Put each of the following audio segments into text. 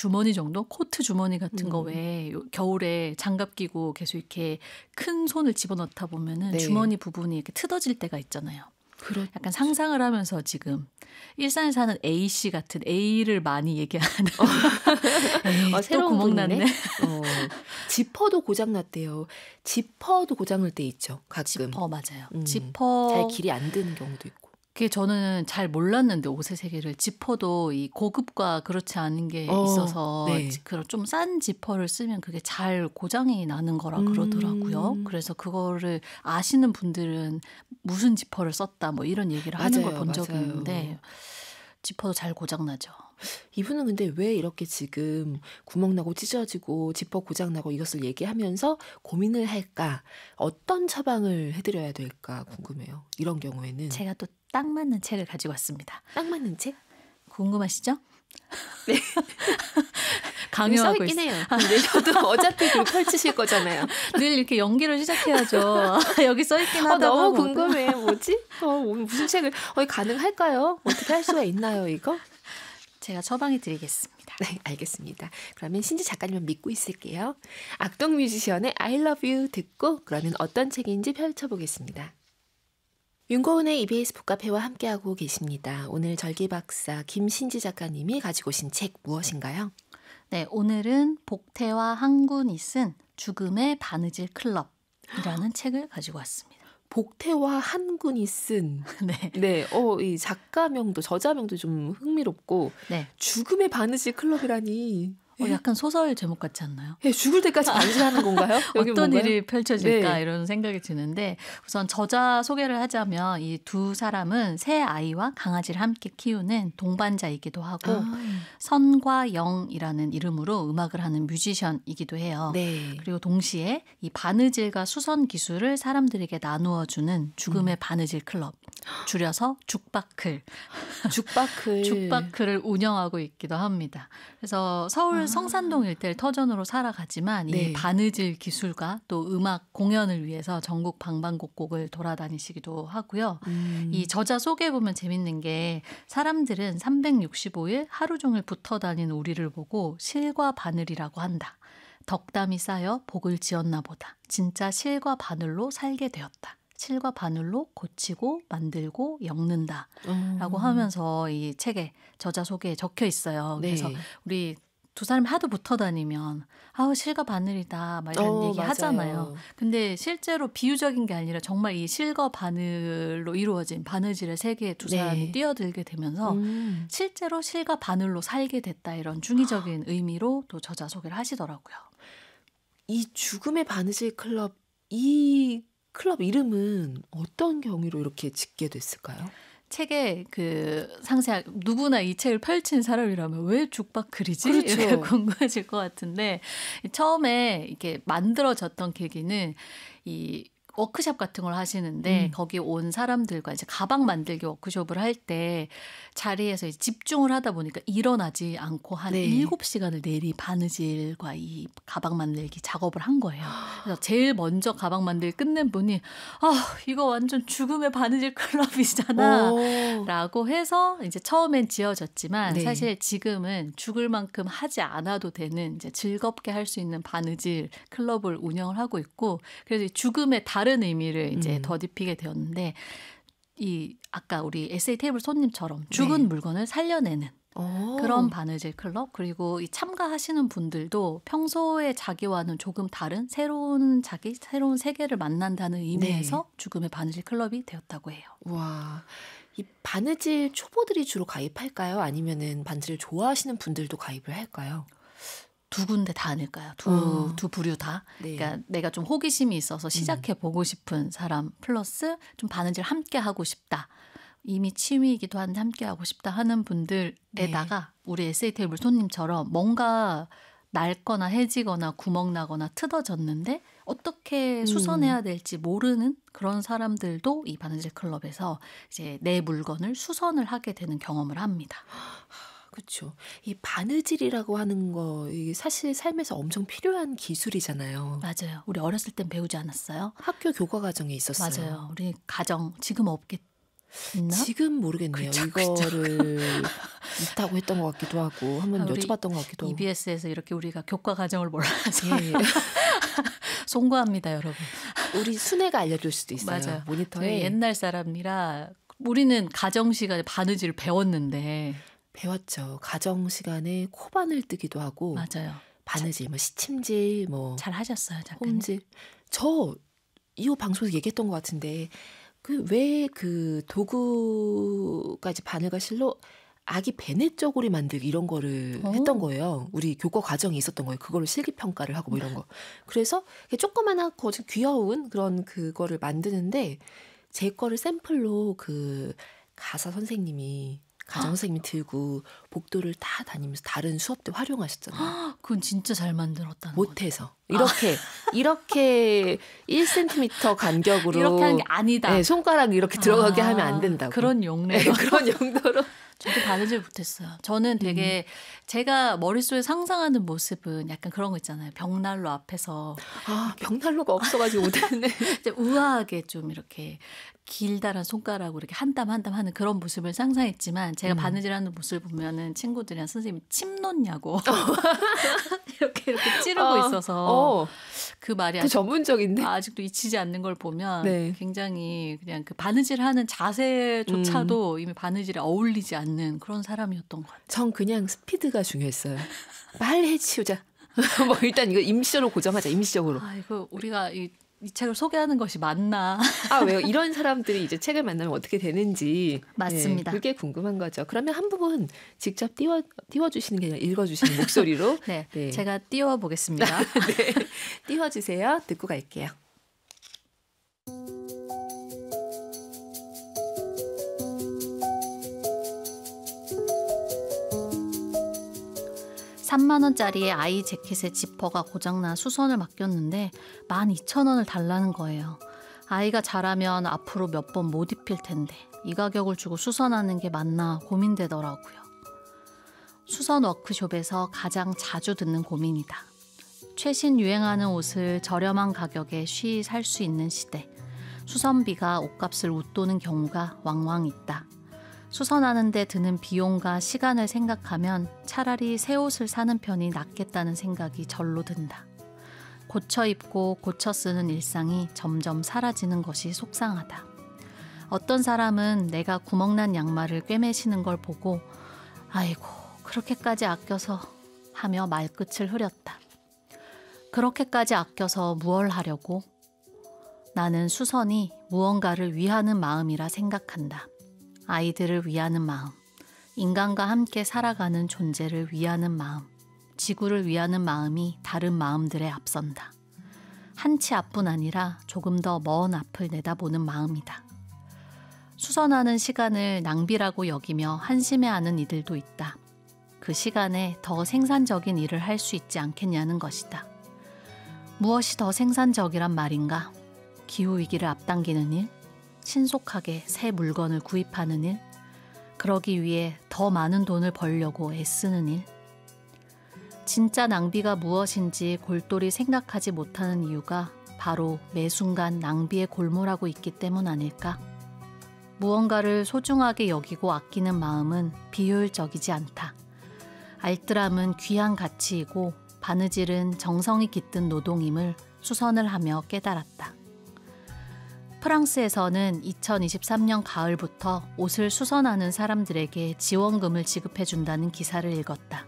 주머니 정도? 코트 주머니 같은 거 왜 겨울에 장갑 끼고 계속 이렇게 큰 손을 집어넣다 보면은 네. 주머니 부분이 이렇게 트어질 때가 있잖아요. 그렇죠. 약간 상상을 하면서 지금 일산에 사는 A씨 같은 A를 많이 얘기하는 에이, 또 새로운 구멍 분이네. 났네. 지퍼도 고장났대요. 지퍼도 고장날 때 있죠. 가끔. 지퍼 맞아요. 잘 지퍼 길이 안 드는 경우도 있고. 그게 저는 잘 몰랐는데 옷의 세계를 지퍼도 이 고급과 그렇지 않은 게 있어서 네. 그런 좀 싼 지퍼를 쓰면 그게 잘 고장이 나는 거라 그러더라고요. 그래서 그거를 아시는 분들은 무슨 지퍼를 썼다 뭐 이런 얘기를 하는 걸 본 적이 있는데 지퍼도 잘 고장 나죠. 이분은 근데 왜 이렇게 지금 구멍 나고 찢어지고 지퍼 고장 나고 이것을 얘기하면서 고민을 할까? 어떤 처방을 해드려야 될까 궁금해요. 이런 경우에는. 제가 또 딱 맞는 책을 가지고 왔습니다. 딱 맞는 책? 궁금하시죠? 네. 강요하고 써있긴 있어요. 해요. 근데 저도 어차피 그걸 펼치실 거잖아요. 늘 이렇게 연기를 시작해야죠. 여기 써있긴 하다고 너무 하고. 궁금해. 뭐지? 오늘 무슨 책을 가능할까요? 어떻게 할 수가 있나요 이거? 제가 처방해 드리겠습니다. 네, 알겠습니다. 그러면 신지 작가님만 믿고 있을게요. 악동 뮤지션의 I love you 듣고 그러면 어떤 책인지 펼쳐보겠습니다. 윤고은의 EBS 북카페와 함께하고 계십니다. 오늘 절기박사 김신지 작가님이 가지고 오신 책 무엇인가요? 네, 오늘은 복태와 한군이 쓴 죽음의 바느질 클럽이라는 책을 가지고 왔습니다. 복태와 한군이 쓴 네. 네, 이 작가명도 저자명도 좀 흥미롭고 네. 죽음의 바느질 클럽이라니 약간 소설 제목 같지 않나요? 예, 죽을 때까지 바느질하는 건가요? 여기 어떤 뭔가요? 일이 펼쳐질까 네. 이런 생각이 드는데 우선 저자 소개를 하자면 이 두 사람은 새 아이와 강아지를 함께 키우는 동반자이기도 하고 선과 영이라는 이름으로 음악을 하는 뮤지션이기도 해요. 네. 그리고 동시에 이 바느질과 수선 기술을 사람들에게 나누어주는 죽음의 바느질 클럽, 줄여서 죽바클. 죽바클을 운영하고 있기도 합니다. 그래서 서울 성산동 일대를 터전으로 살아가지만 네. 이 바느질 기술과 또 음악 공연을 위해서 전국 방방곡곡을 돌아다니시기도 하고요. 이 저자 소개해 보면 재밌는 게 사람들은 365일 하루 종일 붙어 다니는 우리를 보고 실과 바늘이라고 한다. 덕담이 쌓여 복을 지었나 보다. 진짜 실과 바늘로 살게 되었다. 실과 바늘로 고치고 만들고 엮는다 라고 하면서 이 책에 저자 소개에 적혀 있어요. 그래서 네. 우리 두 사람이 하도 붙어 다니면 실과 바늘이다 막 이런 얘기 맞아요. 하잖아요. 근데 실제로 비유적인 게 아니라 정말 이 실과 바늘로 이루어진 바느질의 세계에 두 사람이 네. 뛰어들게 되면서 실제로 실과 바늘로 살게 됐다 이런 중의적인 의미로 또 저자 소개를 하시더라고요. 이 죽음의 바느질 클럽, 이 클럽 이름은 어떤 경위로 이렇게 짓게 됐을까요? 책에 상세하게 누구나 이 책을 펼친 사람이라면 왜 죽바클이지? 그렇죠. 이렇게 궁금해질 것 같은데 처음에 이렇게 만들어졌던 계기는 이 워크숍 같은 걸 하시는데 거기 온 사람들과 이제 가방 만들기 워크숍을 할 때 자리에서 이제 집중을 하다 보니까 일어나지 않고 한 네. 7시간을 내리 바느질과 이 가방 만들기 작업을 한 거예요. 그래서 제일 먼저 가방 만들기 끝낸 분이 이거 완전 죽음의 바느질 클럽이잖아 라고 해서 이제 처음엔 지어졌지만 네. 사실 지금은 죽을 만큼 하지 않아도 되는 이제 즐겁게 할 수 있는 바느질 클럽을 운영을 하고 있고 그래서 죽음의 다른 의미를 이제 덧입히게 되었는데 이 아까 우리 에세이 테이블 손님처럼 죽은 네. 물건을 살려내는 그런 바느질 클럽 그리고 이 참가하시는 분들도 평소에 자기와는 조금 다른 새로운 세계를 만난다는 의미에서 네. 죽음의 바느질 클럽이 되었다고 해요. 와, 이 바느질 초보들이 주로 가입할까요? 아니면은 바느질 좋아하시는 분들도 가입을 할까요? 두 군데 다 아닐까요? 두 부류 다. 네. 그러니까 내가 좀 호기심이 있어서 시작해 보고 싶은 사람 플러스 좀 바느질 함께 하고 싶다. 이미 취미이기도 한데 함께 하고 싶다 하는 분들에다가 우리 에세이 테이블 손님처럼 뭔가 낡거나 해지거나 구멍 나거나 트어졌는데 어떻게 수선해야 될지 모르는 그런 사람들도 이 바느질 클럽에서 이제 내 물건을 수선을 하게 되는 경험을 합니다. 그렇죠. 이 바느질이라고 하는 거 이게 사실 삶에서 엄청 필요한 기술이잖아요. 맞아요. 우리 어렸을 땐 배우지 않았어요? 학교 교과 과정에 있었어요. 맞아요. 우리 가정 지금 없겠 있나? 지금 모르겠네요. 이거를 있다고 했던 것 같기도 하고 한번 여쭤봤던 것 같기도 하고. EBS에서 이렇게 우리가 교과 과정을 몰라서 예. 송구합니다, 여러분. 우리 순애가 알려줄 수도 있어요. 맞아요. 모니터에. 옛날 사람이라 우리는 가정 시간에 바느질을 배웠는데. 배웠죠. 가정 시간에 코바늘 뜨기도 하고. 맞아요. 바느질, 뭐 시침질, 뭐 잘 하셨어요, 작가님. 홈질. 저 이거 방송에서 얘기했던 것 같은데 왜 그 도구가 이제 바늘과 실로 아기 베네 쪼고리 만들기 이런 거를 했던 거예요. 우리 교과 과정이 있었던 거예요. 그거를 실기 평가를 하고 뭐 이런 거. 그래서 조그만하고 귀여운 그런 그거를 만드는데 제 거를 샘플로 그 가사 선생님이 가정 선생님이 들고 복도를 다 다니면서 다른 수업 때 활용하셨잖아요. 그건 진짜 잘 만들었다는 못해서 이렇게 1cm 간격으로 이렇게 하는 게 아니다. 네, 손가락 이렇게 들어가게 하면 안 된다고. 그런 용례로. 네, 그런 용도로. 저도 바느질 못했어요. 저는 되게 제가 머릿속에 상상하는 모습은 약간 그런 거 있잖아요. 벽난로 앞에서 벽난로가 없어가지고 못했네. 우아하게 좀 이렇게 길다란 손가락으로 이렇게 한 땀 한 땀 하는 그런 모습을 상상했지만 제가 바느질하는 모습을 보면은 친구들이랑 선생님이 침 놓냐고 이렇게 찌르고 있어서 그 말이 그 전문적인데 아직도 잊히지 않는 걸 보면 네. 굉장히 그냥 그 바느질하는 자세조차도 이미 바느질에 어울리지 않는 그런 사람이었던 것 같아요. 전 그냥 스피드가 중요했어요. 빨리 해치우자. 뭐 일단 이거 임시로 고정하자. 임시적으로. 이거 우리가 이 책을 소개하는 것이 맞나? 왜요? 이런 사람들이 이제 책을 만나면 어떻게 되는지. 맞습니다. 네, 그게 궁금한 거죠. 그러면 한 부분 직접 띄워주시는 게 아니라 읽어주시는 목소리로. 네, 제가 띄워보겠습니다. 네, 띄워주세요. 듣고 갈게요. $30,000원짜리 아이 재킷의 지퍼가 고장나 수선을 맡겼는데 12,000원을 달라는 거예요. 아이가 자라면 앞으로 몇 번 못 입힐 텐데 이 가격을 주고 수선하는 게 맞나 고민되더라고요. 수선 워크숍에서 가장 자주 듣는 고민이다. 최신 유행하는 옷을 저렴한 가격에 쉬이 살 수 있는 시대. 수선비가 옷값을 웃도는 경우가 왕왕 있다. 수선하는 데 드는 비용과 시간을 생각하면 차라리 새 옷을 사는 편이 낫겠다는 생각이 절로 든다. 고쳐 입고 고쳐 쓰는 일상이 점점 사라지는 것이 속상하다. 어떤 사람은 내가 구멍난 양말을 꿰매시는 걸 보고 아이고 그렇게까지 아껴서 하며 말끝을 흐렸다. 그렇게까지 아껴서 무얼 하려고? 나는 수선이 무언가를 위하는 마음이라 생각한다. 아이들을 위하는 마음, 인간과 함께 살아가는 존재를 위하는 마음, 지구를 위하는 마음이 다른 마음들에 앞선다. 한치 앞뿐 아니라 조금 더 먼 앞을 내다보는 마음이다. 수선하는 시간을 낭비라고 여기며 한심해하는 이들도 있다. 그 시간에 더 생산적인 일을 할 수 있지 않겠냐는 것이다. 무엇이 더 생산적이란 말인가? 기후위기를 앞당기는 일? 신속하게 새 물건을 구입하는 일? 그러기 위해 더 많은 돈을 벌려고 애쓰는 일? 진짜 낭비가 무엇인지 골똘히 생각하지 못하는 이유가 바로 매 순간 낭비에 골몰하고 있기 때문 아닐까? 무언가를 소중하게 여기고 아끼는 마음은 비효율적이지 않다. 알뜰함은 귀한 가치이고 바느질은 정성이 깃든 노동임을 수선을 하며 깨달았다. 프랑스에서는 2023년 가을부터 옷을 수선하는 사람들에게 지원금을 지급해준다는 기사를 읽었다.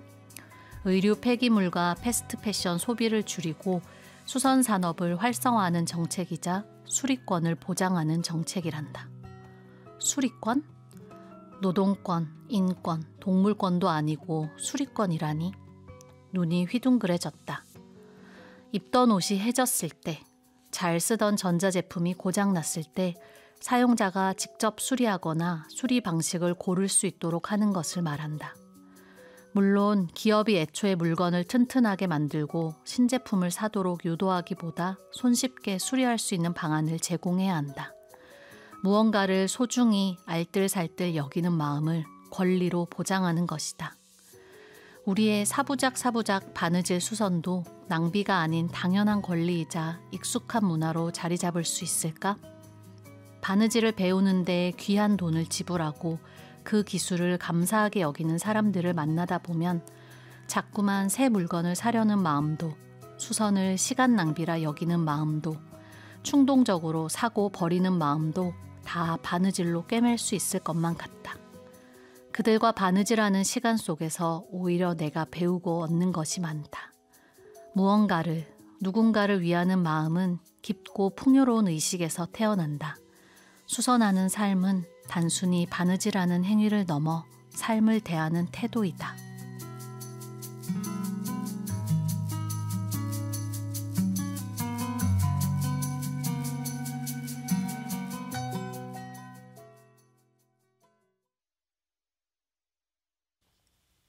의류 폐기물과 패스트 패션 소비를 줄이고 수선 산업을 활성화하는 정책이자 수리권을 보장하는 정책이란다. 수리권? 노동권, 인권, 동물권도 아니고 수리권이라니? 눈이 휘둥그레졌다. 입던 옷이 해졌을 때, 잘 쓰던 전자제품이 고장났을 때 사용자가 직접 수리하거나 수리 방식을 고를 수 있도록 하는 것을 말한다. 물론 기업이 애초에 물건을 튼튼하게 만들고 신제품을 사도록 유도하기보다 손쉽게 수리할 수 있는 방안을 제공해야 한다. 무언가를 소중히 알뜰살뜰 여기는 마음을 권리로 보장하는 것이다. 우리의 사부작 바느질 수선도 낭비가 아닌 당연한 권리이자 익숙한 문화로 자리 잡을 수 있을까? 바느질을 배우는데 귀한 돈을 지불하고 그 기술을 감사하게 여기는 사람들을 만나다 보면 자꾸만 새 물건을 사려는 마음도, 수선을 시간 낭비라 여기는 마음도, 충동적으로 사고 버리는 마음도 다 바느질로 꿰맬 수 있을 것만 같다. 그들과 바느질하는 시간 속에서 오히려 내가 배우고 얻는 것이 많다. 무언가를, 누군가를 위하는 마음은 깊고 풍요로운 의식에서 태어난다. 수선하는 삶은 단순히 바느질하는 행위를 넘어 삶을 대하는 태도이다.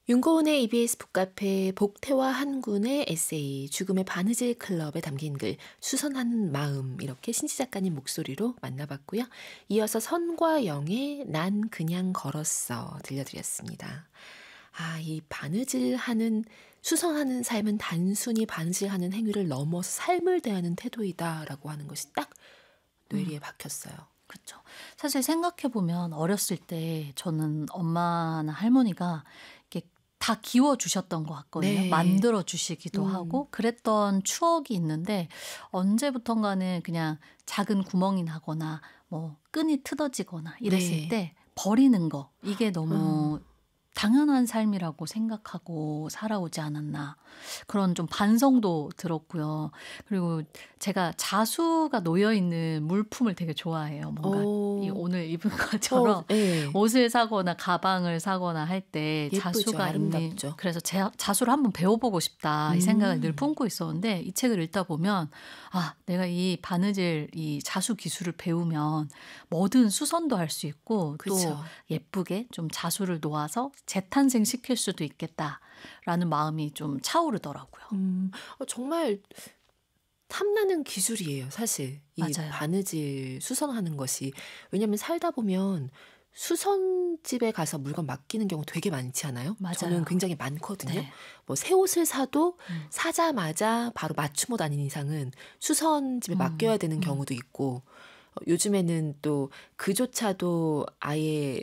윤고은의 EBS 북카페 복태와 한군의 에세이 죽음의 바느질 클럽에 담긴 글 수선하는 마음 이렇게 신지 작가님 목소리로 만나봤고요. 이어서 선과 영의 난 그냥 걸었어 들려드렸습니다. 이 바느질하는 수선하는 삶은 단순히 바느질하는 행위를 넘어서 삶을 대하는 태도이다라고 하는 것이 딱 뇌리에 박혔어요. 그렇죠. 사실 생각해보면 어렸을 때 저는 엄마나 할머니가 이렇게 다 기워주셨던 것 같거든요. 네. 만들어주시기도 하고 그랬던 추억이 있는데 언제부턴가는 그냥 작은 구멍이 나거나 뭐 끈이 틀어지거나 이랬을 네. 때 버리는 거 이게 너무 당연한 삶이라고 생각하고 살아오지 않았나 그런 좀 반성도 들었고요. 그리고 제가 자수가 놓여있는 물품을 되게 좋아해요. 뭔가 이 오늘 입은 것처럼 네. 옷을 사거나 가방을 사거나 할 때 자수가 있는 그래서 자수를 한번 배워보고 싶다 이 생각을 늘 품고 있었는데 이 책을 읽다 보면 내가 이 바느질 이 자수 기술을 배우면 뭐든 수선도 할 수 있고 그쵸. 또 예쁘게 좀 자수를 놓아서 재탄생시킬 수도 있겠다라는 마음이 좀 차오르더라고요. 정말 탐나는 기술이에요, 사실. 이 맞아요. 바느질 수선하는 것이. 왜냐하면 살다 보면 수선집에 가서 물건 맡기는 경우 되게 많지 않아요? 맞아요. 저는 굉장히 많거든요. 네. 뭐 새 옷을 사도 사자마자 바로 맞춤옷 아닌 이상은 수선집에 맡겨야 되는 경우도 있고 요즘에는 또 그조차도 아예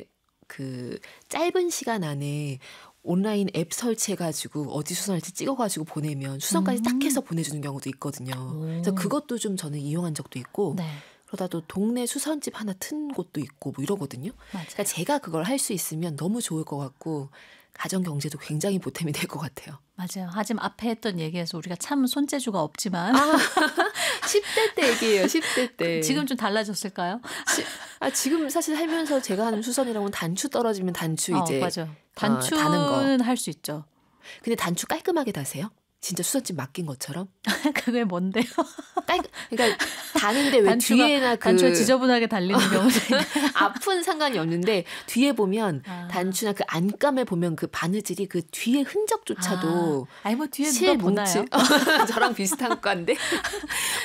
그 짧은 시간 안에 온라인 앱 설치해가지고 어디 수선할지 찍어가지고 보내면 수선까지 딱 해서 보내주는 경우도 있거든요. 그래서 그것도 좀 저는 이용한 적도 있고 네. 그러다 또 동네 수선집 하나 튼 곳도 있고 뭐 이러거든요. 맞아요. 그러니까 제가 그걸 할 수 있으면 너무 좋을 것 같고 가정 경제도 굉장히 보탬이 될 것 같아요. 맞아요. 하지만 앞에 했던 얘기에서 우리가 참 손재주가 없지만 10대 때 얘기예요. 10대 때. 지금 좀 달라졌을까요? 지금 사실 살면서 제가 하는 수선이라고는 단추 떨어지면 단추 이제 맞아. 다는 단추는 할 수 있죠. 근데 단추 깔끔하게 다세요? 진짜 수선집 맡긴 것처럼? 그게 뭔데요? 그러니까 다는데 왜 뒤에나 단추가 지저분하게 달리는 경우도 앞은 상관이 없는데 뒤에 보면 단추나 그 안감에 보면 그 바느질이 그 뒤에 흔적조차도 뭐 뒤에 누가 보나요? 저랑 비슷한 과인데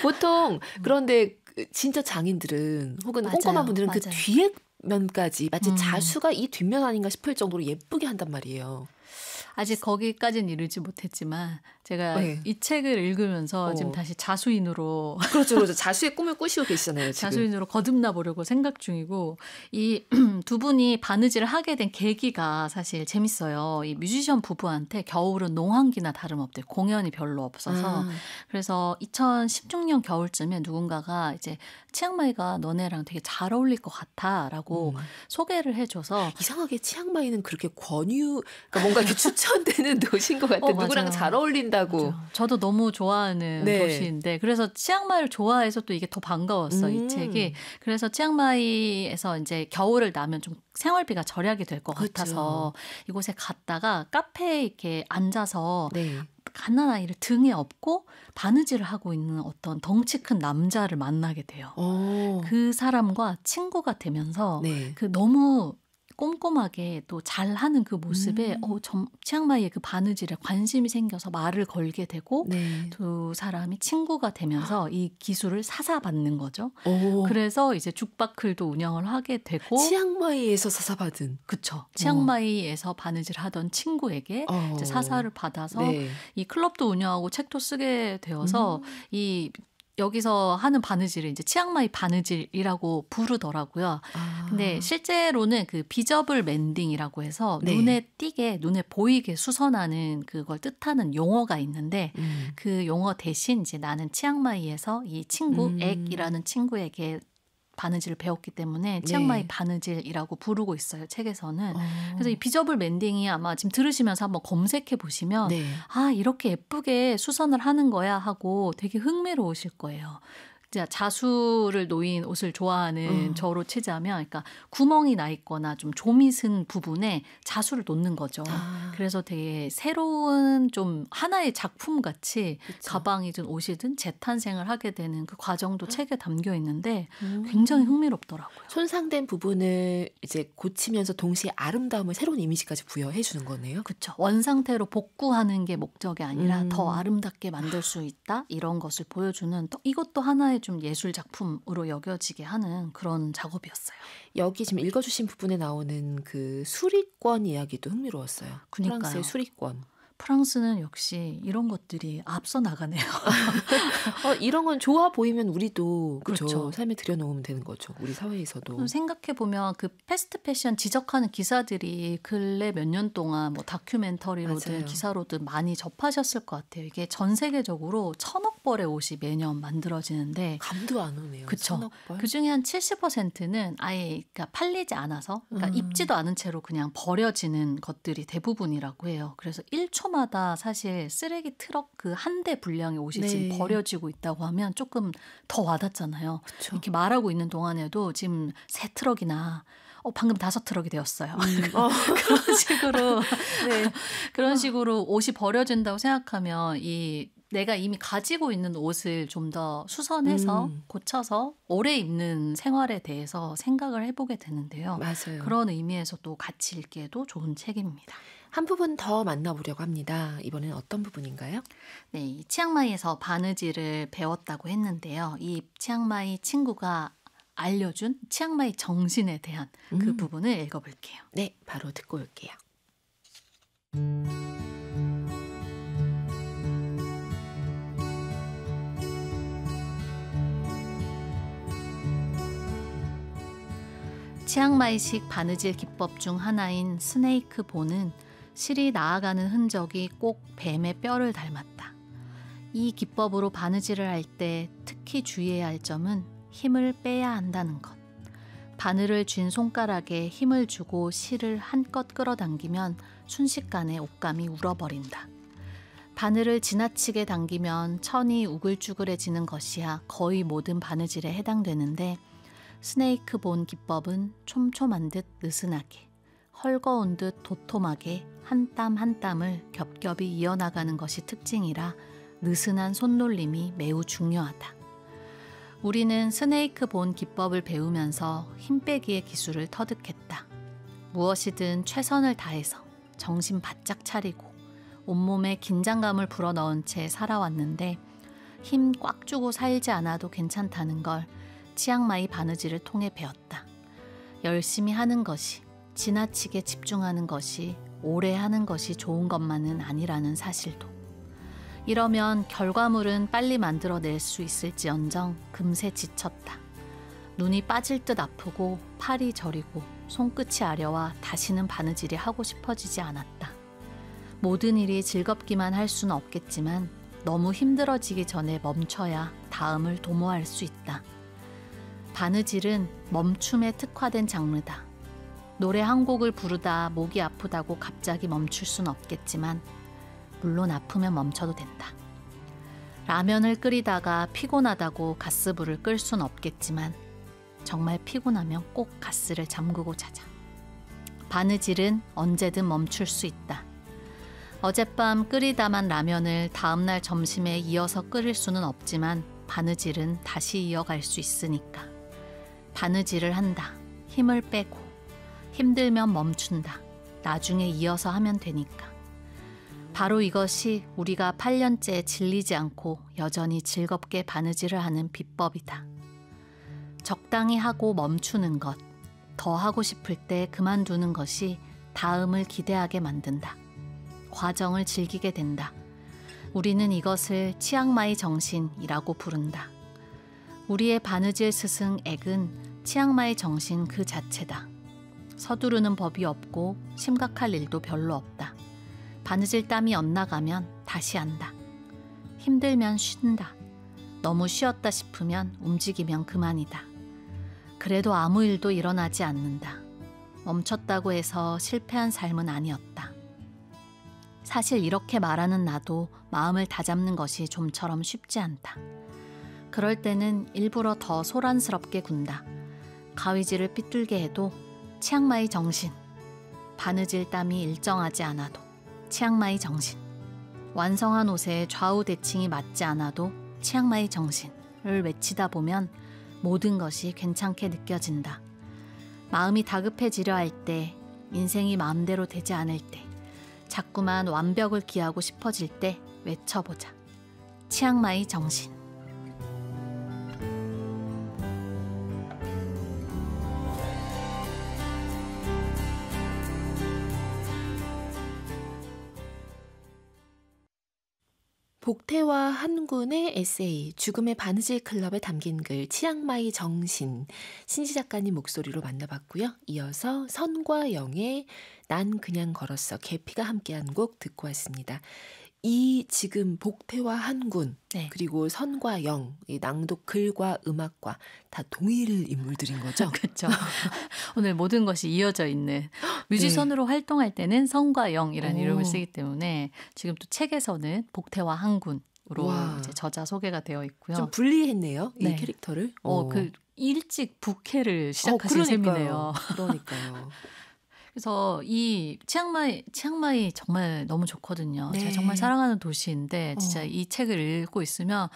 보통 그런데 진짜 장인들은 혹은 꼼꼼한 분들은 그 뒤에 면까지 마치 자수가 이 뒷면 아닌가 싶을 정도로 예쁘게 한단 말이에요. 아직 거기까지는 이르지 못했지만 제가 이 책을 읽으면서 지금 다시 자수인으로 그렇죠. 자수의 꿈을 꾸시고 계시잖아요. 지금. 자수인으로 거듭나 보려고 생각 중이고 이 두 분이 바느질을 하게 된 계기가 사실 재밌어요. 이 뮤지션 부부한테 겨울은 농한기나 다름없대 공연이 별로 없어서 그래서 2016년 겨울쯤에 누군가가 이제 치앙마이가 너네랑 되게 잘 어울릴 것 같아라고 소개를 해줘서 이상하게 치앙마이는 그렇게 그러니까 뭔가 이렇게 추천되는 도시인 것 같아요. 누구랑 잘 어울린다고. 맞아요. 저도 너무 좋아하는 도시인데 그래서 치앙마이를 좋아해서 또 이게 더 반가웠어 이 책이. 그래서 치앙마이에서 이제 겨울을 나면 좀 생활비가 절약이 될 것 같아서 이곳에 갔다가 카페에 이렇게 앉아서 갓난 아이를 등에 업고 바느질을 하고 있는 어떤 덩치 큰 남자를 만나게 돼요. 그 사람과 친구가 되면서 그 너무 꼼꼼하게 또 잘하는 그 모습에 치앙마이의 그 바느질에 관심이 생겨서 말을 걸게 되고 두 사람이 친구가 되면서 이 기술을 사사받는 거죠. 그래서 이제 죽바클도 운영을 하게 되고 치앙마이에서 사사받은. 그렇죠. 치앙마이에서 바느질 하던 친구에게 이제 사사를 받아서 이 클럽도 운영하고 책도 쓰게 되어서 이 여기서 하는 바느질을 이제 치앙마이 바느질이라고 부르더라고요. 근데 실제로는 그 비저블 멘딩이라고 해서 네. 눈에 띄게, 눈에 보이게 수선하는 그걸 뜻하는 용어가 있는데 그 용어 대신 이제 나는 치앙마이에서 이 친구, 액이라는 친구에게 바느질을 배웠기 때문에 치앙마이 네. 바느질이라고 부르고 있어요, 책에서는. 그래서 이 비저블 멘딩이 아마 지금 들으시면서 한번 검색해 보시면 네. 아, 이렇게 예쁘게 수선을 하는 거야 하고 되게 흥미로우실 거예요. 자수를 놓인 옷을 좋아하는 저로 치자면, 그러니까 구멍이 나 있거나 좀 조밋은 부분에 자수를 놓는 거죠. 그래서 되게 새로운 좀 하나의 작품 같이 그쵸. 가방이든 옷이든 재탄생을 하게 되는 그 과정도 책에 담겨 있는데 굉장히 흥미롭더라고요. 손상된 부분을 이제 고치면서 동시에 아름다움을 새로운 이미지까지 부여해 주는 거네요. 그렇죠. 원상태로 복구하는 게 목적이 아니라 더 아름답게 만들 수 있다, 이런 것을 보여주는, 또 이것도 하나의 좀 예술 작품으로 여겨지게 하는 그런 작업이었어요. 여기 지금 읽어주신 부분에 나오는 그 수리권 이야기도 흥미로웠어요. 그러니까요. 프랑스의 수리권. 프랑스는 역시 이런 것들이 앞서 나가네요. 이런 건 좋아 보이면 우리도 그렇죠. 삶에 들여놓으면 되는 거죠. 우리 사회에서도. 생각해보면 그 패스트 패션 지적하는 기사들이 근래 몇 년 동안 뭐 다큐멘터리로든 맞아요. 기사로든 많이 접하셨을 것 같아요. 이게 전 세계적으로 1,000억 벌의 옷이 매년 만들어지는데 감도 안 오네요. 그쵸. 1,000억 벌. 그중에 한 70%는 아예 그러니까 팔리지 않아서, 그러니까 입지도 않은 채로 그냥 버려지는 것들이 대부분이라고 해요. 그래서 1초마다 사실 쓰레기 트럭 그 한 대 분량의 옷이 지금 네. 버려지고 있다고 하면 조금 더 와닿잖아요. 그쵸. 이렇게 말하고 있는 동안에도 지금 3트럭이나 방금 5트럭이 되었어요. 그런 식으로 네. 그런 식으로 옷이 버려진다고 생각하면 내가 이미 가지고 있는 옷을 좀 더 수선해서 고쳐서 오래 입는 생활에 대해서 생각을 해보게 되는데요. 맞아요. 그런 의미에서 또 같이 읽기에도 좋은 책입니다. 한 부분 더 만나보려고 합니다. 이번엔 어떤 부분인가요? 네, 이 치앙마이에서 바느질을 배웠다고 했는데요. 이 치앙마이 친구가 알려준 치앙마이 정신에 대한 그 부분을 읽어볼게요. 네, 바로 듣고 올게요. 치앙마이식 바느질 기법 중 하나인 스네이크 본은 실이 나아가는 흔적이 꼭 뱀의 뼈를 닮았다. 이 기법으로 바느질을 할 때 특히 주의해야 할 점은 힘을 빼야 한다는 것. 바늘을 쥔 손가락에 힘을 주고 실을 한껏 끌어당기면 순식간에 옷감이 울어버린다. 바늘을 지나치게 당기면 천이 우글쭈글해지는 것이야 거의 모든 바느질에 해당되는데, 스네이크 본 기법은 촘촘한 듯 느슨하게, 헐거운 듯 도톰하게 한 땀 한 땀을 겹겹이 이어나가는 것이 특징이라 느슨한 손놀림이 매우 중요하다. 우리는 스네이크 본 기법을 배우면서 힘 빼기의 기술을 터득했다. 무엇이든 최선을 다해서 정신 바짝 차리고 온몸에 긴장감을 불어넣은 채 살아왔는데, 힘 꽉 주고 살지 않아도 괜찮다는 걸 치앙마이 바느질을 통해 배웠다. 열심히 하는 것이, 지나치게 집중하는 것이, 오래 하는 것이 좋은 것만은 아니라는 사실도. 이러면 결과물은 빨리 만들어낼 수 있을지언정 금세 지쳤다. 눈이 빠질 듯 아프고 팔이 저리고 손끝이 아려와 다시는 바느질이 하고 싶어지지 않았다. 모든 일이 즐겁기만 할 수는 없겠지만 너무 힘들어지기 전에 멈춰야 다음을 도모할 수 있다. 바느질은 멈춤에 특화된 장르다. 노래 한 곡을 부르다 목이 아프다고 갑자기 멈출 순 없겠지만 물론 아프면 멈춰도 된다. 라면을 끓이다가 피곤하다고 가스불을 끌 순 없겠지만 정말 피곤하면 꼭 가스를 잠그고 자자. 바느질은 언제든 멈출 수 있다. 어젯밤 끓이다만 라면을 다음날 점심에 이어서 끓일 수는 없지만 바느질은 다시 이어갈 수 있으니까. 바느질을 한다. 힘을 빼고. 힘들면 멈춘다. 나중에 이어서 하면 되니까. 바로 이것이 우리가 8년째 질리지 않고 여전히 즐겁게 바느질을 하는 비법이다. 적당히 하고 멈추는 것, 더 하고 싶을 때 그만두는 것이 다음을 기대하게 만든다. 과정을 즐기게 된다. 우리는 이것을 치앙마이 정신이라고 부른다. 우리의 바느질 스승 액은 치앙마이 정신 그 자체다. 서두르는 법이 없고 심각할 일도 별로 없다. 바느질 땀이 엇나가면 다시 한다. 힘들면 쉰다. 너무 쉬었다 싶으면 움직이면 그만이다. 그래도 아무 일도 일어나지 않는다. 멈췄다고 해서 실패한 삶은 아니었다. 사실 이렇게 말하는 나도 마음을 다잡는 것이 좀처럼 쉽지 않다. 그럴 때는 일부러 더 소란스럽게 군다. 가위질을 삐뚤게 해도 치앙마이 정신. 바느질 땀이 일정하지 않아도 치앙마이 정신. 완성한 옷에 좌우 대칭이 맞지 않아도 치앙마이 정신을 외치다 보면 모든 것이 괜찮게 느껴진다. 마음이 다급해지려 할 때, 인생이 마음대로 되지 않을 때, 자꾸만 완벽을 기하고 싶어질 때 외쳐보자. 치앙마이 정신. 복태와 한군의 에세이 죽음의 바느질 클럽에 담긴 글 치앙마이 정신 신지 작가님 목소리로 만나봤고요. 이어서 선과 영의 난 그냥 걸었어 계피가 함께한 곡 듣고 왔습니다. 이 지금 복태와 한군 네. 그리고 선과 영 이 낭독 글과 음악과 다 동일 인물들인 거죠? 그렇죠. 오늘 모든 것이 이어져 있는 뮤지션으로 네. 활동할 때는 선과 영이라는 이름을 쓰기 때문에 지금 또 책에서는 복태와 한군으로 이제 저자 소개가 되어 있고요. 좀 분리했네요. 네. 이 캐릭터를. 그 일찍 북해를 시작하신 셈이네요. 그러니까요. 그래서 이 치앙마이 정말 너무 좋거든요. 네. 제가 정말 사랑하는 도시인데 진짜 이 책을 읽고 있으면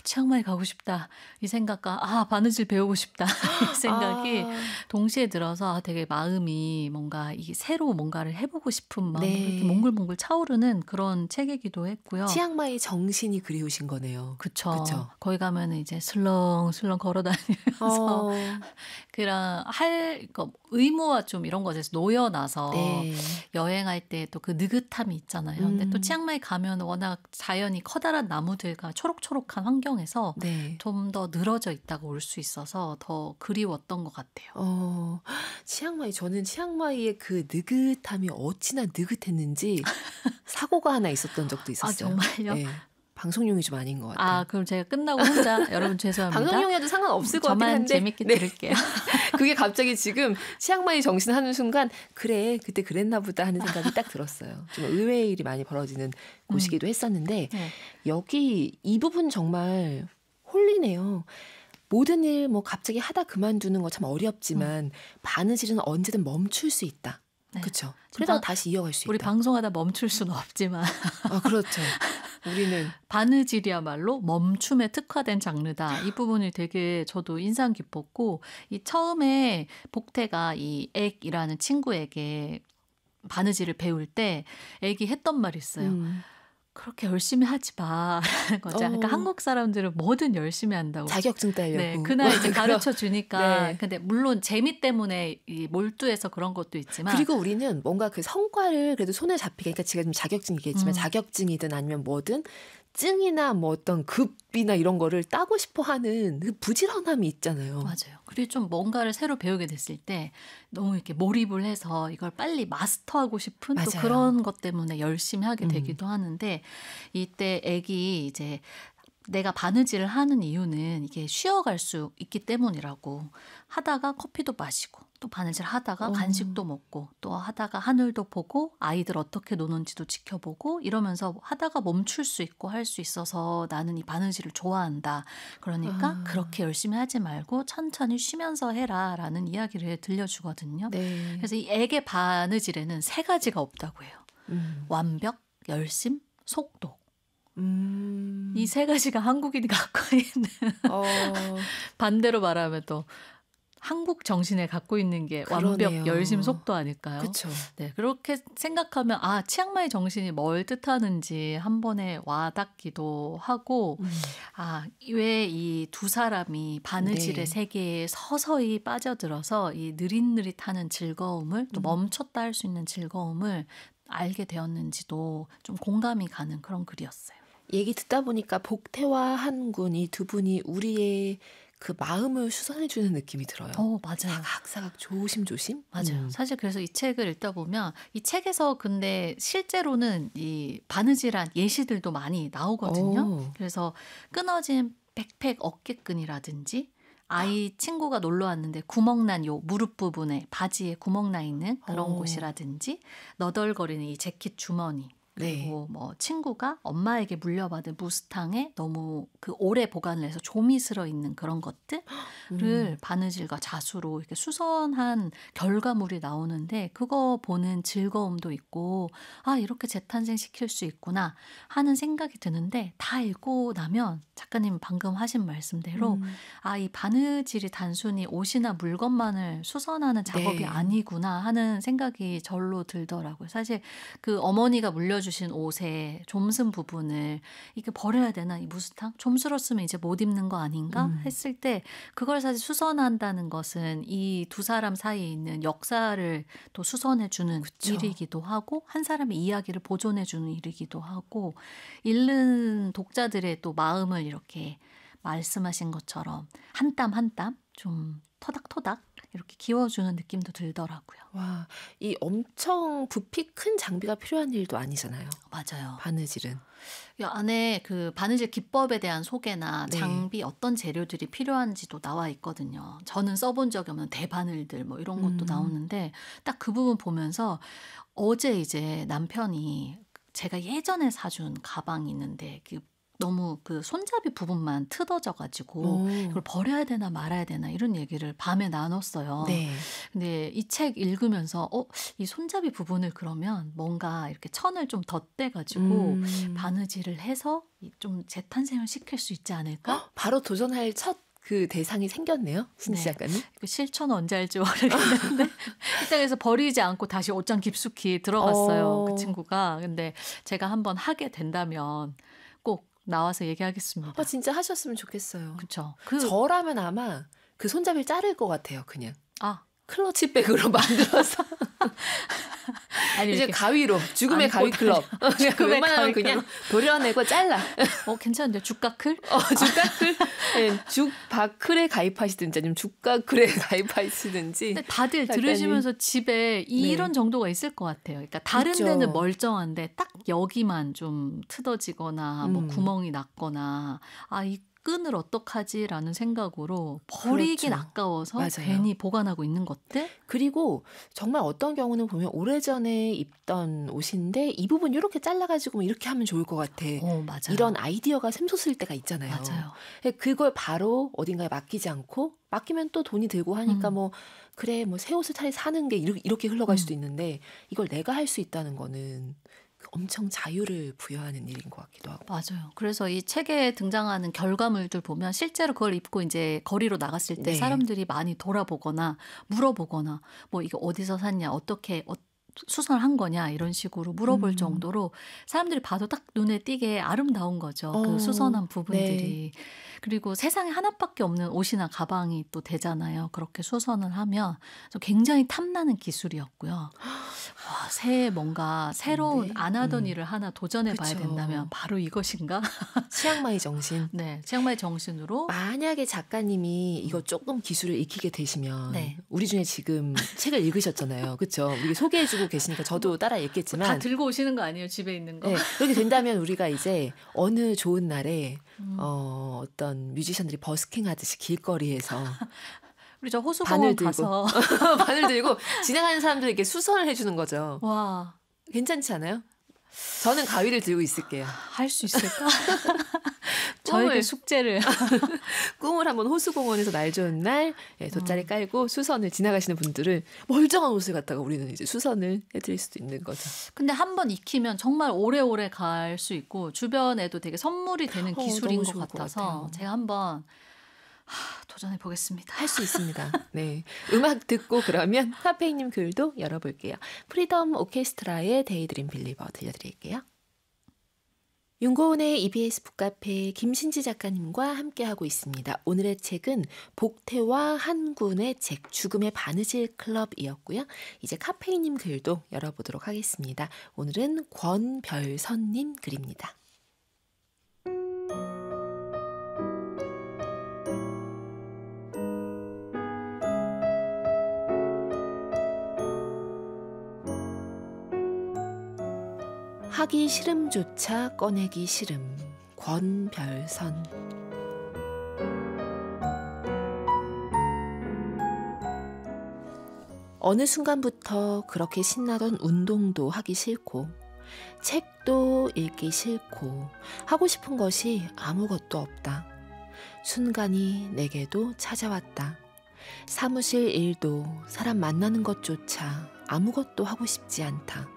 치앙마이 가고 싶다 이 생각과 바느질 배우고 싶다 이 생각이 동시에 들어서 되게 마음이 뭔가 이게 새로 뭔가를 해보고 싶은 마음이 이렇게 몽글몽글 차오르는 그런 책이기도 했고요. 치앙마이 정신이 그리우신 거네요. 그렇죠. 거기 가면 이제 슬렁슬렁 걸어다니면서 그런 의무와 좀 이런 것에서 놓여나서 네. 여행할 때 또 그 느긋함이 있잖아요. 근데 또 치앙마이 가면 워낙 자연이 커다란 나무들과 초록초록한 환경에서 네. 좀 더 늘어져 있다가 올 수 있어서 더 그리웠던 것 같아요. 저는 치앙마이의 그 느긋함이 어찌나 느긋했는지 사고가 하나 있었던 적도 있었어요. 정말요? 네. 방송용이 좀 아닌 것 같아요. 그럼 제가 끝나고 혼자 여러분 죄송합니다. 방송용이어도 상관없을 것 같긴 한데. 저만 재밌게 들을게요. 그게 갑자기 지금 치앙마이 정신 하는 순간 그래 그때 그랬나 보다 하는 생각이 딱 들었어요. 좀 의외의 일이 많이 벌어지는 곳이기도 했었는데 네. 여기 이 부분 정말 홀리네요. 모든 일 갑자기 하다 그만두는 거 참 어렵지만 바느질은 언제든 멈출 수 있다. 네. 그렇죠. 그러다가 다시 이어갈 수 있다. 우리 방송하다 멈출 수는 없지만 그렇죠. 우리는 바느질이야말로 멈춤에 특화된 장르다. 이 부분이 되게 저도 인상 깊었고 이 처음에 복태가 이 액이라는 친구에게 바느질을 배울 때 액이 했던 말이 있어요. 그렇게 열심히 하지 마라는 거죠. 그러니까 한국 사람들은 뭐든 열심히 한다고. 자격증 따려고. 네, 그날 이제 가르쳐 주니까. 네. 근데 물론 재미 때문에 몰두해서 그런 것도 있지만. 그리고 우리는 뭔가 그 성과를 그래도 손에 잡히게. 그러니까 지금 자격증 얘기했지만 자격증이든 아니면 뭐든 증이나 어떤 급이나 이런 거를 따고 싶어 하는 그 부지런함이 있잖아요. 맞아요. 그리고 좀 뭔가를 새로 배우게 됐을 때 너무 이렇게 몰입을 해서 이걸 빨리 마스터하고 싶은 또 그런 것 때문에 열심히 하게 되기도 하는데 이때 애기 이제 내가 바느질을 하는 이유는 이게 쉬어갈 수 있기 때문이라고 하다가 커피도 마시고 또 바느질 하다가 간식도 먹고 또 하다가 하늘도 보고 아이들 어떻게 노는지도 지켜보고 이러면서 하다가 멈출 수 있고 할 수 있어서 나는 이 바느질을 좋아한다. 그러니까 그렇게 열심히 하지 말고 천천히 쉬면서 해라 라는 이야기를 들려주거든요. 네. 그래서 이 액의 바느질에는 3가지가 없다고 해요. 완벽, 열심, 속도. 이 3가지가 한국인이 갖고 있는 반대로 말하면 또 한국 정신에 갖고 있는 게 그러네요. 완벽, 열심, 속도 아닐까요? 그렇죠. 네, 그렇게 생각하면 치앙마이 정신이 뭘 뜻하는지 한 번에 와닿기도 하고 왜 이 두 사람이 바느질의 세계에 서서히 빠져들어서 이 느릿느릿하는 즐거움을 또 멈췄다 할 수 있는 즐거움을 알게 되었는지도 좀 공감이 가는 그런 글이었어요. 얘기 듣다 보니까 복태와 한군 이 두 분이 우리의 그 마음을 수선해주는 느낌이 들어요. 맞아요. 사각사각 조심조심. 맞아요. 사실 그래서 이 책을 읽다 보면 이 책에서 근데 실제로는 이 바느질한 예시들도 많이 나오거든요. 그래서 끊어진 백팩 어깨끈이라든지 아이 친구가 놀러 왔는데 구멍 난 요 무릎 부분에 바지에 구멍 나 있는 그런 곳이라든지 너덜거리는 이 재킷 주머니 그리고 뭐 친구가 엄마에게 물려받은 무스탕에 너무 그 오래 보관을 해서 좀이 슬어 있는 그런 것들을 바느질과 자수로 이렇게 수선한 결과물이 나오는데 그거 보는 즐거움도 있고 이렇게 재탄생시킬 수 있구나 하는 생각이 드는데 다 읽고 나면 작가님 방금 하신 말씀대로 이 바느질이 단순히 옷이나 물건만을 수선하는 작업이 아니구나 하는 생각이 절로 들더라고요. 사실 그 어머니가 물려주신 옷의 좀슨 부분을 이게 버려야 되나 이 무스탕? 좀스렀으면 이제 못 입는 거 아닌가? 했을 때 그걸 사실 수선한다는 것은 이 두 사람 사이에 있는 역사를 또 수선해주는 일이기도 하고 한 사람의 이야기를 보존해주는 일이기도 하고 읽는 독자들의 또 마음을 이렇게 말씀하신 것처럼 한 땀 한 땀 좀 토닥토닥 이렇게 기워주는 느낌도 들더라고요. 와, 이 엄청 부피 큰 장비가 필요한 일도 아니잖아요. 맞아요. 바느질은. 이 안에 그 바느질 기법에 대한 소개나 장비 어떤 재료들이 필요한지도 나와 있거든요. 저는 써본 적이 없는 대바늘들 뭐 이런 것도 나오는데 딱 그 부분 보면서 어제 이제 남편이 제가 예전에 사준 가방이 있는데 너무 그 손잡이 부분만 뜯어져가지고 이걸 버려야 되나 말아야 되나 이런 얘기를 밤에 나눴어요. 근데 이 책 읽으면서 이 손잡이 부분을 그러면 뭔가 이렇게 천을 좀 덧대가지고 바느질을 해서 좀 재탄생을 시킬 수 있지 않을까? 바로 도전할 첫 그 대상이 생겼네요. 신지 작가님. 그 실천 언제 할지 모르겠는데 일단 그래서 버리지 않고 다시 옷장 깊숙이 들어갔어요. 그 친구가. 근데 제가 한번 하게 된다면 꼭 나와서 얘기하겠습니다. 진짜 하셨으면 좋겠어요. 그렇죠. 저라면 아마 그 손잡이를 자를 것 같아요. 그냥. 클러치백으로 만들어서. 아니, 이제 가위로 죽음의 가위 클럽. 웬만하면 그냥 도려내고 잘라. 괜찮은데 죽가클? 죽가클. 네, 죽바클에 가입하시든지 아니면 죽가클에 가입하시든지. 근데 다들 들으시면서 집에 이런 정도가 있을 것 같아요. 그러니까 다른 데는 멀쩡한데 딱 여기만 좀 트어지거나 뭐 구멍이 났거나 이 끈을 어떡하지라는 생각으로 버리긴 아까워서 괜히 보관하고 있는 것들. 그리고 정말 어떤 경우는 보면 오래전에 입던 옷인데 이 부분 이렇게 잘라가지고 이렇게 하면 좋을 것 같아. 맞아요. 이런 아이디어가 샘솟을 때가 있잖아요. 맞아요. 그걸 바로 어딘가에 맡기지 않고 맡기면 또 돈이 들고 하니까 그래 새 옷을 차라리 사는 게 이렇게 흘러갈 수도 있는데 이걸 내가 할 수 있다는 거는 엄청 자유를 부여하는 일인 것 같기도 하고. 맞아요. 그래서 이 책에 등장하는 결과물들 보면 실제로 그걸 입고 이제 거리로 나갔을 때 사람들이 많이 돌아보거나 물어보거나 뭐 이게 어디서 샀냐, 어떻게 수선한 거냐 이런 식으로 물어볼 정도로 사람들이 봐도 딱 눈에 띄게 아름다운 거죠. 그 수선한 부분들이. 그리고 세상에 하나밖에 없는 옷이나 가방이 또 되잖아요. 그렇게 수선을 하면 굉장히 탐나는 기술이었고요. 뭔가 새로운 안 하던 일을 하나 도전해 봐야 된다면 바로 이것인가? 치앙마이 정신. 네, 치앙마이 정신으로. 만약에 작가님이 이거 조금 기술을 익히게 되시면 우리 중에 지금 책을 읽으셨잖아요. 그렇죠? 우리 소개해주고 계시니까 저도 따라 읽겠지만 다 들고 오시는 거 아니에요? 집에 있는 거. 네, 그렇게 된다면 우리가 이제 어느 좋은 날에 어떤 뮤지션들이 버스킹 하듯이 길거리에서 우리 저 호수공원 가서 바늘 들고 지나가는 사람들에게 수선을 해주는 거죠. 와, 괜찮지 않아요? 저는 가위를 들고 있을게요. 할 수 있을까? 저에게 숙제를. 꿈을 한번 호수공원에서 날 좋은 날 돗자리 깔고 수선을 지나가시는 분들을 멀쩡한 옷을 갖다가 우리는 이제 수선을 해드릴 수도 있는 거죠. 근데 한번 익히면 정말 오래오래 갈 수 있고 주변에도 되게 선물이 되는 기술인 것 같아서 제가 한번 도전해 보겠습니다. 할 수 있습니다. 네, 음악 듣고 그러면 카페인님 글도 열어볼게요. 프리덤 오케스트라의 데이드림 빌리버 들려드릴게요. 윤고은의 EBS 북카페 김신지 작가님과 함께하고 있습니다. 오늘의 책은 복태와 한군의 책 죽음의 바느질 클럽이었고요. 이제 카페인님 글도 열어보도록 하겠습니다. 오늘은 권별선님 글입니다. 하기 싫음조차 꺼내기 싫음. 권별선. 어느 순간부터 그렇게 신나던 운동도 하기 싫고 책도 읽기 싫고 하고 싶은 것이 아무것도 없다. 순간이 내게도 찾아왔다. 사무실 일도 사람 만나는 것조차 아무것도 하고 싶지 않다.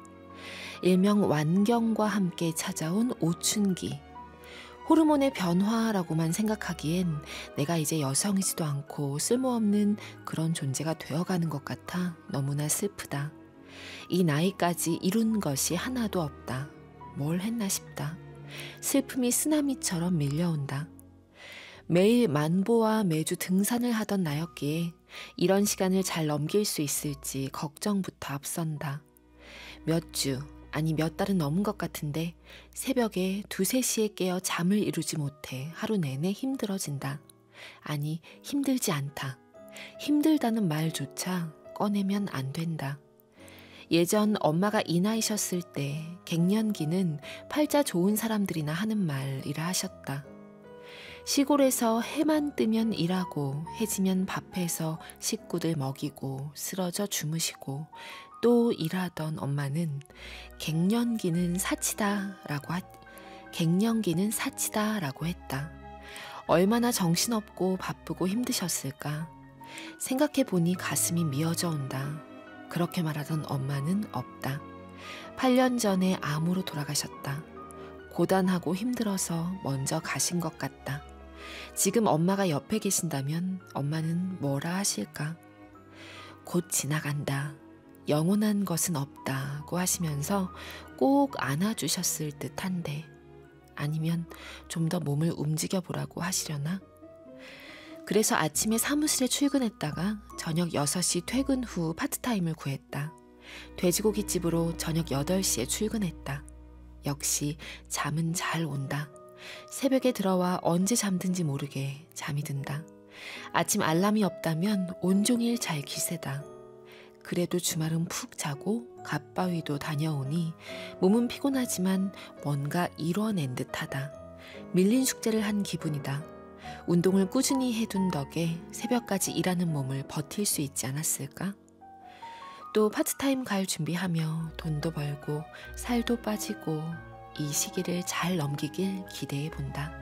일명 완경과 함께 찾아온 오춘기. 호르몬의 변화라고만 생각하기엔 내가 이제 여성이지도 않고 쓸모없는 그런 존재가 되어가는 것 같아 너무나 슬프다. 이 나이까지 이룬 것이 하나도 없다. 뭘 했나 싶다. 슬픔이 쓰나미처럼 밀려온다. 매일 만보와 매주 등산을 하던 나였기에 이런 시간을 잘 넘길 수 있을지 걱정부터 앞선다. 몇 주, 아니 몇 달은 넘은 것 같은데 새벽에 2, 3시에 깨어 잠을 이루지 못해 하루 내내 힘들어진다. 아니 힘들지 않다. 힘들다는 말조차 꺼내면 안 된다. 예전 엄마가 이 나이셨을 때 갱년기는 팔자 좋은 사람들이나 하는 말이라 하셨다. 시골에서 해만 뜨면 일하고 해지면 밥해서 식구들 먹이고 쓰러져 주무시고 또 일하던 엄마는 갱년기는 사치다라고 했다. 얼마나 정신없고 바쁘고 힘드셨을까. 생각해보니 가슴이 미어져 온다. 그렇게 말하던 엄마는 없다. 8년 전에 암으로 돌아가셨다. 고단하고 힘들어서 먼저 가신 것 같다. 지금 엄마가 옆에 계신다면 엄마는 뭐라 하실까? 곧 지나간다. 영원한 것은 없다고 하시면서 꼭 안아주셨을 듯한데 아니면 좀 더 몸을 움직여보라고 하시려나? 그래서 아침에 사무실에 출근했다가 저녁 6시 퇴근 후 파트타임을 구했다. 돼지고기집으로 저녁 8시에 출근했다. 역시 잠은 잘 온다. 새벽에 들어와 언제 잠든지 모르게 잠이 든다. 아침 알람이 없다면 온종일 잘 기세다. 그래도 주말은 푹 자고 갓바위도 다녀오니 몸은 피곤하지만 뭔가 이뤄낸 듯하다. 밀린 숙제를 한 기분이다. 운동을 꾸준히 해둔 덕에 새벽까지 일하는 몸을 버틸 수 있지 않았을까? 또 파트타임 갈 준비하며 돈도 벌고 살도 빠지고 이 시기를 잘 넘기길 기대해 본다.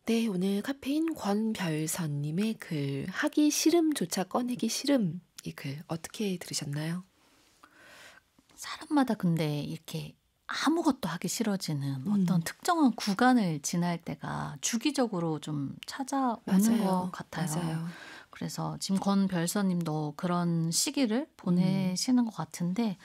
네, 오늘 카페인 권별선님의 글 하기 싫음조차 꺼내기 싫음 이 글 어떻게 들으셨나요? 사람마다 근데 이렇게 아무것도 하기 싫어지는 어떤 특정한 구간을 지날 때가 주기적으로 좀 찾아오는 맞아요. 것 같아요. 맞아요. 그래서 지금 권별선님도 그런 시기를 보내시는 것 같은데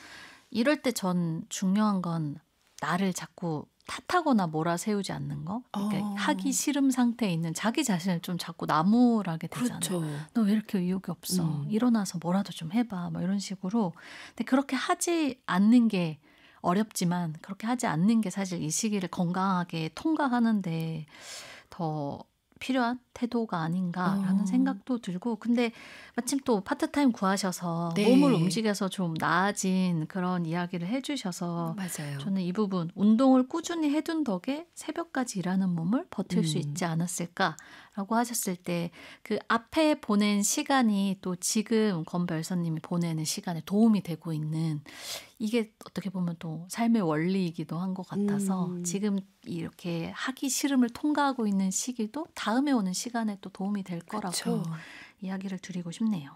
이럴 때 전 중요한 건 나를 자꾸 탓하거나 몰아세우지 않는 거. 그러니까 하기 싫음 상태에 있는 자기 자신을 좀 자꾸 나무라게 되잖아요. 그렇죠. 너 왜 이렇게 의욕이 없어? 일어나서 뭐라도 좀 해봐. 뭐 이런 식으로. 근데 그렇게 하지 않는 게 어렵지만 그렇게 하지 않는 게 사실 이 시기를 건강하게 통과하는데 더 필요한 태도가 아닌가라는 생각도 들고 근데 마침 또 파트타임 구하셔서 네. 몸을 움직여서 좀 나아진 그런 이야기를 해주셔서 맞아요. 저는 이 부분 운동을 꾸준히 해둔 덕에 새벽까지 일하는 몸을 버틸 수 있지 않았을까라고 하셨을 때 그 앞에 보낸 시간이 또 지금 권별선님이 보내는 시간에 도움이 되고 있는 이게 어떻게 보면 또 삶의 원리이기도 한 것 같아서 지금 이렇게 하기 싫음을 통과하고 있는 시기도 다음에 오는 시간에 또 도움이 될 거라고 그쵸. 이야기를 드리고 싶네요.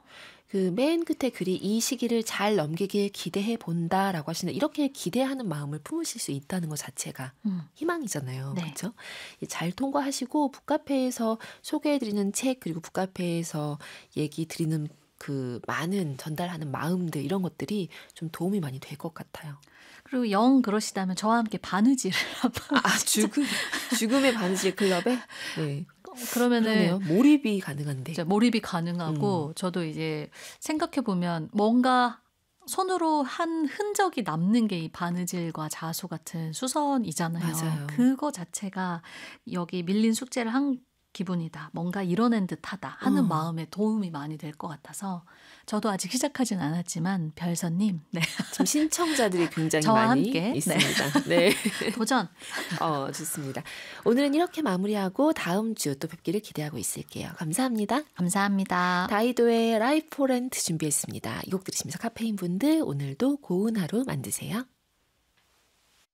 그 맨 끝에 글이 이 시기를 잘 넘기길 기대해 본다라고 하시는데 이렇게 기대하는 마음을 품으실 수 있다는 것 자체가 희망이잖아요. 네. 그렇죠? 잘 통과하시고 북카페에서 소개해드리는 책 그리고 북카페에서 얘기 드리는 그 많은 전달하는 마음들 이런 것들이 좀 도움이 많이 될 것 같아요. 그리고 영 그러시다면 저와 함께 바느질을 한번 죽음의 바느질 클럽에 네. 그러면은 그러네요. 몰입이 가능한데. 몰입이 가능하고 저도 이제 생각해 보면 뭔가 손으로 한 흔적이 남는 게 이 바느질과 자수 같은 수선이잖아요. 맞아요. 그거 자체가 여기 밀린 숙제를 한 기분이다. 뭔가 이뤄낸 듯하다 하는 마음에 도움이 많이 될 것 같아서 저도 아직 시작하진 않았지만 별선님 네. 지금 신청자들이 굉장히 저와 많이 함께 있습니다. 네. 도전. 좋습니다. 오늘은 이렇게 마무리하고 다음 주 또 뵙기를 기대하고 있을게요. 감사합니다. 감사합니다. 다이도의 라이프 포 렌트 준비했습니다. 이 곡 들으시면서 카페인 분들 오늘도 고운 하루 만드세요.